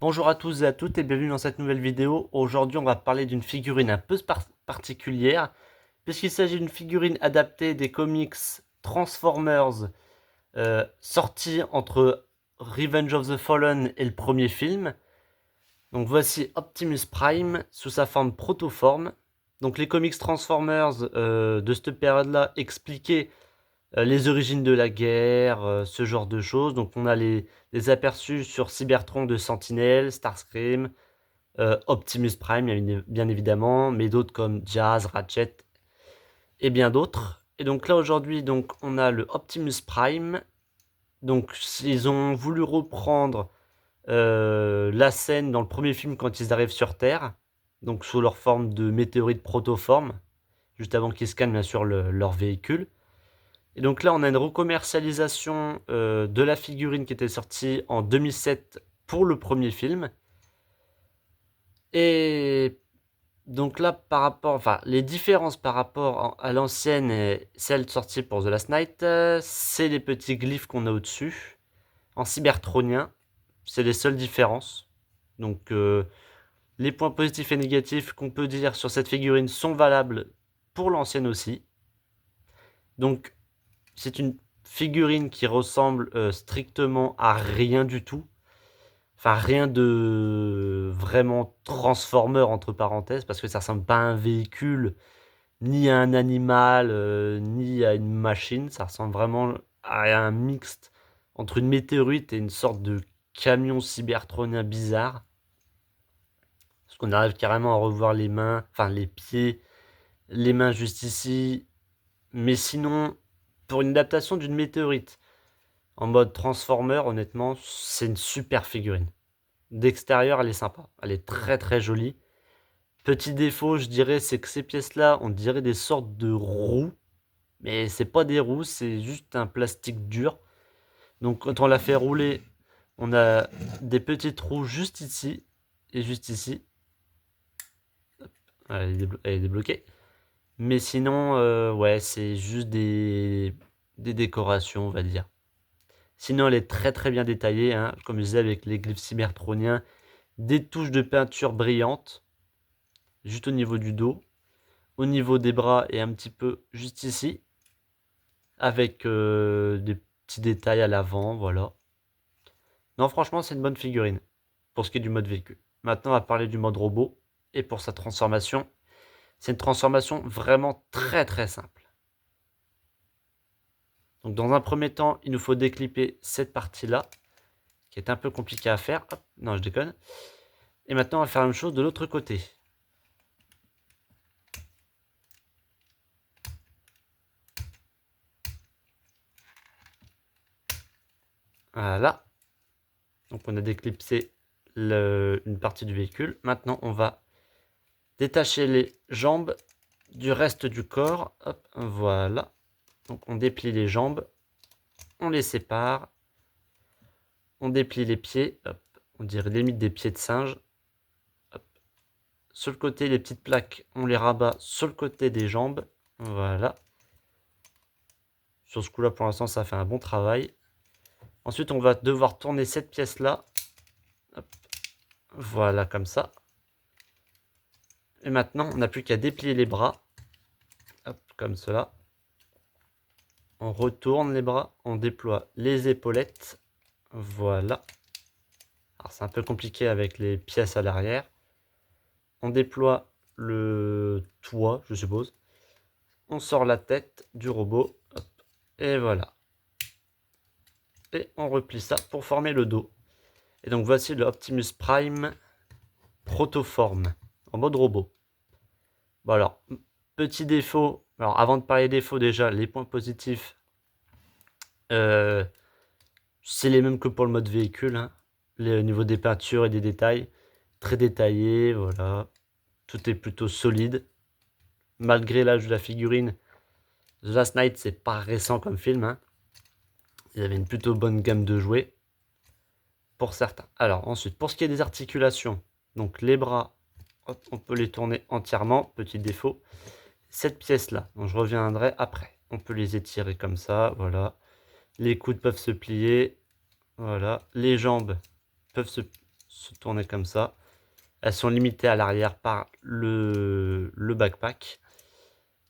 Bonjour à tous et à toutes et bienvenue dans cette nouvelle vidéo. Aujourd'hui, on va parler d'une figurine un peu particulière, puisqu'il s'agit d'une figurine adaptée des comics Transformers sortis entre Revenge of the Fallen et le premier film. Donc voici Optimus Prime sous sa forme protoforme. Donc les comics Transformers de cette période-là expliquaient les origines de la guerre, ce genre de choses. Donc on a les aperçus sur Cybertron de Sentinelle, Starscream, Optimus Prime bien évidemment, mais d'autres comme Jazz, Ratchet et bien d'autres. Et donc là aujourd'hui donc on a le Optimus Prime. Donc ils ont voulu reprendre la scène dans le premier film quand ils arrivent sur Terre, donc sous leur forme de météorite protoforme, juste avant qu'ils scannent bien sûr leur véhicule. Et donc là, on a une recommercialisation de la figurine qui était sortie en 2007 pour le premier film. Et donc là, par rapport, enfin, les différences par rapport à l'ancienne et celle sortie pour The Last Night, c'est les petits glyphes qu'on a au-dessus. En cybertronien, c'est les seules différences. Donc, les points positifs et négatifs qu'on peut dire sur cette figurine sont valables pour l'ancienne aussi. Donc, c'est une figurine qui ressemble strictement à rien du tout. Enfin, rien de vraiment transformer entre parenthèses, parce que ça ressemble pas à un véhicule, ni à un animal, ni à une machine. Ça ressemble vraiment à un mixte entre une météorite et une sorte de camion cybertronien bizarre. Parce qu'on arrive carrément à revoir les mains, enfin les pieds, les mains juste ici. Mais sinon, pour une adaptation d'une météorite, en mode Transformer, honnêtement, c'est une super figurine. D'extérieur, elle est sympa. Elle est très très jolie. Petit défaut, je dirais, c'est que ces pièces-là, on dirait des sortes de roues. Mais c'est pas des roues, c'est juste un plastique dur. Donc quand on la fait rouler, on a des petites roues juste ici et juste ici. Elle est débloquée. Mais sinon, ouais, c'est juste des décorations, on va dire. Sinon, elle est très très bien détaillée, hein, comme je disais, avec les glyphes cybertroniens, des touches de peinture brillantes, juste au niveau du dos, au niveau des bras et un petit peu juste ici, avec des petits détails à l'avant, voilà. Non, franchement, c'est une bonne figurine, pour ce qui est du mode véhicule. Maintenant, on va parler du mode robot, et pour sa transformation, c'est une transformation vraiment très très simple. Donc dans un premier temps, il nous faut déclipper cette partie-là, qui est un peu compliquée à faire. Hop, non, je déconne. Et maintenant, on va faire la même chose de l'autre côté. Voilà. Donc on a déclipsé une partie du véhicule. Maintenant, on va détacher les jambes du reste du corps. Hop, voilà. Donc on déplie les jambes, on les sépare, on déplie les pieds. Hop, on dirait limite des pieds de singe. Hop. Sur le côté, les petites plaques, on les rabat sur le côté des jambes. Voilà. Sur ce coup-là, pour l'instant, ça fait un bon travail. Ensuite, on va devoir tourner cette pièce-là. Voilà, comme ça. Et maintenant, on n'a plus qu'à déplier les bras. Hop, comme cela. On retourne les bras, on déploie les épaulettes. Voilà. Alors, c'est un peu compliqué avec les pièces à l'arrière. On déploie le toit, je suppose. On sort la tête du robot. Hop, et voilà. Et on replie ça pour former le dos. Et donc, voici le Optimus Prime protoforme en mode robot. Bon alors, petit défaut. Alors avant de parler des défauts déjà, les points positifs, euh, c'est les mêmes que pour le mode véhicule, hein. Au niveau des peintures et des détails, très détaillé, voilà. Tout est plutôt solide. Malgré l'âge de la figurine, The Last Night, c'est pas récent comme film, hein. Ils avaient une plutôt bonne gamme de jouets, pour certains. Alors ensuite, pour ce qui est des articulations, donc les bras, hop, on peut les tourner entièrement, petit défaut. Cette pièce-là, dont je reviendrai après, on peut les étirer comme ça, voilà. Les coudes peuvent se plier, voilà. Les jambes peuvent se tourner comme ça. Elles sont limitées à l'arrière par le backpack.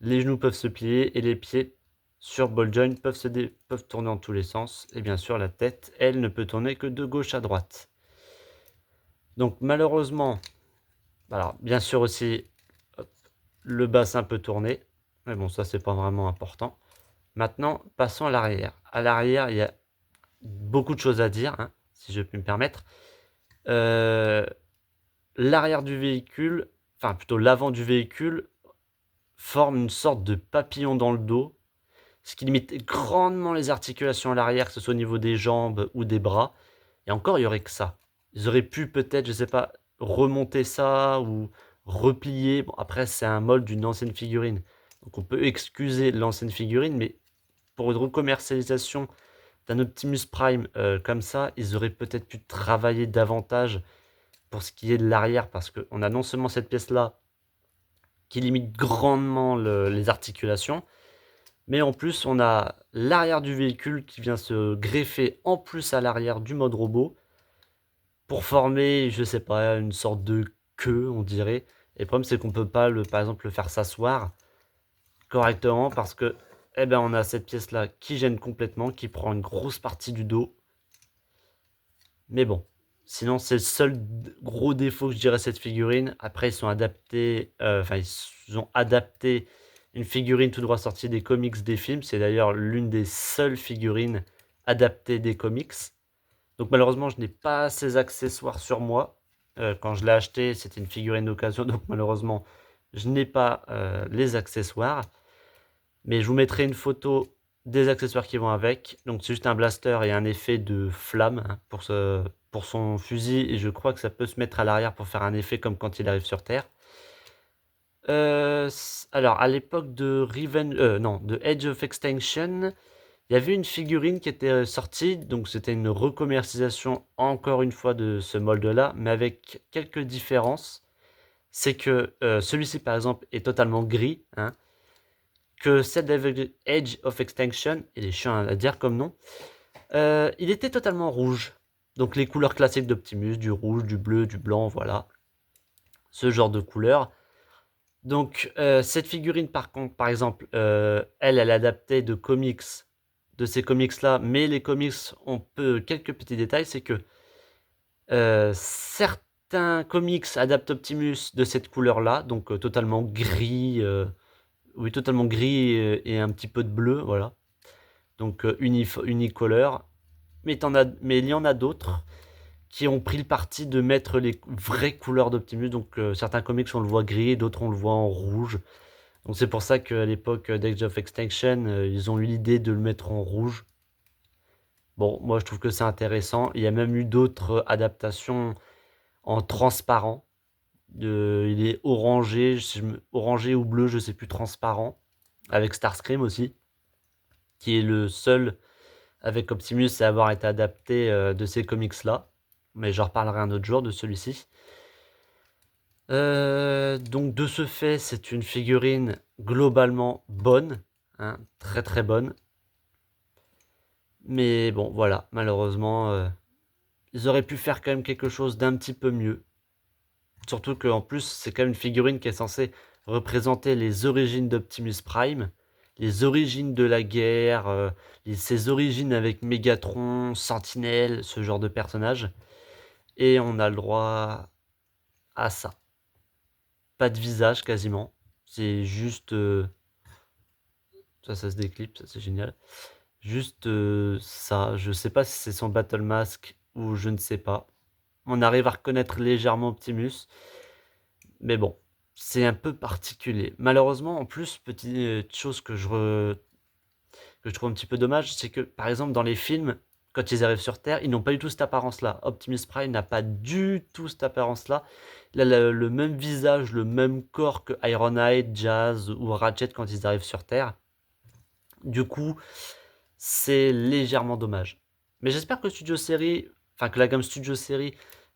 Les genoux peuvent se plier et les pieds sur ball joint peuvent tourner en tous les sens. Et bien sûr, la tête, elle, ne peut tourner que de gauche à droite. Donc malheureusement, alors bien sûr aussi, hop, le bassin peut tourner. Mais bon, ça, c'est pas vraiment important. Maintenant, passons à l'arrière. À l'arrière, il y a beaucoup de choses à dire, hein, si je puis me permettre. L'arrière du véhicule, enfin plutôt l'avant du véhicule, forme une sorte de papillon dans le dos, ce qui limite grandement les articulations à l'arrière, que ce soit au niveau des jambes ou des bras. Et encore, il y aurait que ça. Ils auraient pu peut-être, je sais pas, remonter ça ou replier. Bon, après, c'est un molde d'une ancienne figurine. Donc on peut excuser l'ancienne figurine, mais pour une recommercialisation d'un Optimus Prime comme ça, ils auraient peut-être pu travailler davantage pour ce qui est de l'arrière, parce qu'on a non seulement cette pièce-là qui limite grandement les articulations, mais en plus on a l'arrière du véhicule qui vient se greffer en plus à l'arrière du mode robot pour former, je sais pas, une sorte de queue, on dirait. Et le problème, c'est qu'on peut pas, par exemple, le faire s'asseoir correctement parce que, eh ben, on a cette pièce-là qui gêne complètement, qui prend une grosse partie du dos. Mais bon, sinon, c'est le seul gros défaut que je dirais à cette figurine. Après, ils sont adaptés, ils ont adapté une figurine tout droit sortie des comics des films. C'est d'ailleurs l'une des seules figurines adaptées des comics. Donc malheureusement, je n'ai pas ces accessoires sur moi. Quand je l'ai acheté, c'était une figurine d'occasion, donc malheureusement, je n'ai pas les accessoires. Mais je vous mettrai une photo des accessoires qui vont avec. Donc c'est juste un blaster et un effet de flamme, hein, pour son fusil. Et je crois que ça peut se mettre à l'arrière pour faire un effet comme quand il arrive sur Terre. Alors, à l'époque de de Edge of Extinction, il y avait une figurine qui était sortie, donc c'était une recommercialisation encore une fois de ce molde-là, mais avec quelques différences. C'est que celui-ci, par exemple, est totalement gris, hein, que celle d'Avengers Edge of Extinction, il est chiant à dire comme nom, il était totalement rouge. Donc les couleurs classiques d'Optimus, du rouge, du bleu, du blanc, voilà. Ce genre de couleurs. Donc cette figurine par contre, par exemple, elle adaptait de comics, de ces comics-là, mais les comics ont quelques petits détails, c'est que certains comics adaptent Optimus de cette couleur-là, donc totalement gris, oui, totalement gris et un petit peu de bleu, voilà. Donc unicolore. Mais il y en a d'autres qui ont pris le parti de mettre les vraies couleurs d'Optimus. Donc certains comics on le voit gris, d'autres on le voit en rouge. Donc c'est pour ça qu'à l'époque d'Age of Extinction, ils ont eu l'idée de le mettre en rouge. Bon, moi je trouve que c'est intéressant. Il y a même eu d'autres adaptations en transparent. Il est orangé, orangé ou bleu, je sais plus, transparent. Avec Starscream aussi, qui est le seul avec Optimus à avoir été adapté de ces comics-là. Mais j'en reparlerai un autre jour de celui-ci. Donc de ce fait, c'est une figurine globalement bonne, hein, très très bonne. Mais bon, voilà, malheureusement, ils auraient pu faire quand même quelque chose d'un petit peu mieux. Surtout qu'en plus, c'est quand même une figurine qui est censée représenter les origines d'Optimus Prime, les origines de la guerre, ses origines avec Megatron, Sentinelle, ce genre de personnages. Et on a le droit à ça. Pas de visage quasiment. C'est juste... ça se déclipse, ça c'est génial. Juste ça. Je sais pas si c'est son Battle Mask ou je ne sais pas. On arrive à reconnaître légèrement Optimus. Mais bon, c'est un peu particulier. Malheureusement, en plus, petite chose que je trouve un petit peu dommage, c'est que, par exemple, dans les films, quand ils arrivent sur Terre, ils n'ont pas du tout cette apparence-là. Optimus Prime n'a pas du tout cette apparence-là. Il a le même visage, le même corps que Ironhide, Jazz ou Ratchet quand ils arrivent sur Terre. Du coup, c'est légèrement dommage. Mais j'espère que que la gamme Studio Série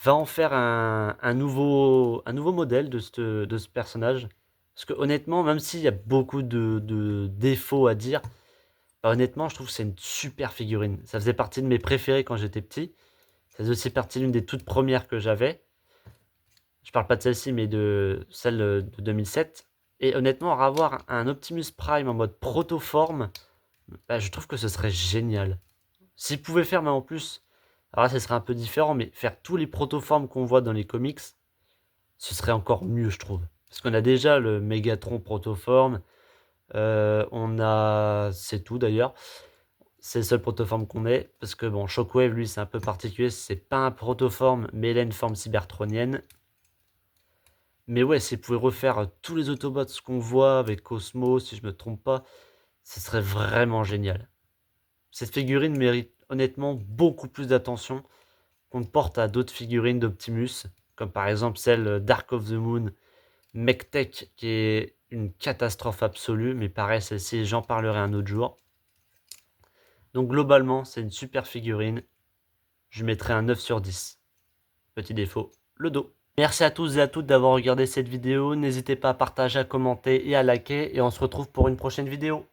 va en faire un nouveau modèle de ce personnage. Parce que honnêtement, même s'il y a beaucoup de défauts à dire, bah, honnêtement, je trouve que c'est une super figurine. Ça faisait partie de mes préférés quand j'étais petit. Ça faisait aussi partie l'une des toutes premières que j'avais. Je parle pas de celle-ci, mais de celle de 2007. Et honnêtement, avoir un Optimus Prime en mode protoforme, bah, je trouve que ce serait génial. S'ils pouvaient faire, mais en plus, alors là, ce serait un peu différent, mais faire tous les protoformes qu'on voit dans les comics, ce serait encore mieux, je trouve. Parce qu'on a déjà le Megatron protoforme, on a... c'est tout d'ailleurs. C'est le seul protoforme qu'on ait, parce que bon, Shockwave, lui, c'est un peu particulier, c'est pas un protoforme, mais il a une forme cybertronienne. Mais ouais, s'ils pouvaient refaire tous les Autobots qu'on voit avec Cosmo, si je me trompe pas, ce serait vraiment génial. Cette figurine mérite honnêtement beaucoup plus d'attention qu'on ne porte à d'autres figurines d'Optimus, comme par exemple celle Dark of the Moon, MechTech, qui est une catastrophe absolue, mais pareil, celle-ci, j'en parlerai un autre jour. Donc globalement, c'est une super figurine. Je mettrai un 9 sur 10. Petit défaut, le dos. Merci à tous et à toutes d'avoir regardé cette vidéo. N'hésitez pas à partager, à commenter et à liker. Et on se retrouve pour une prochaine vidéo.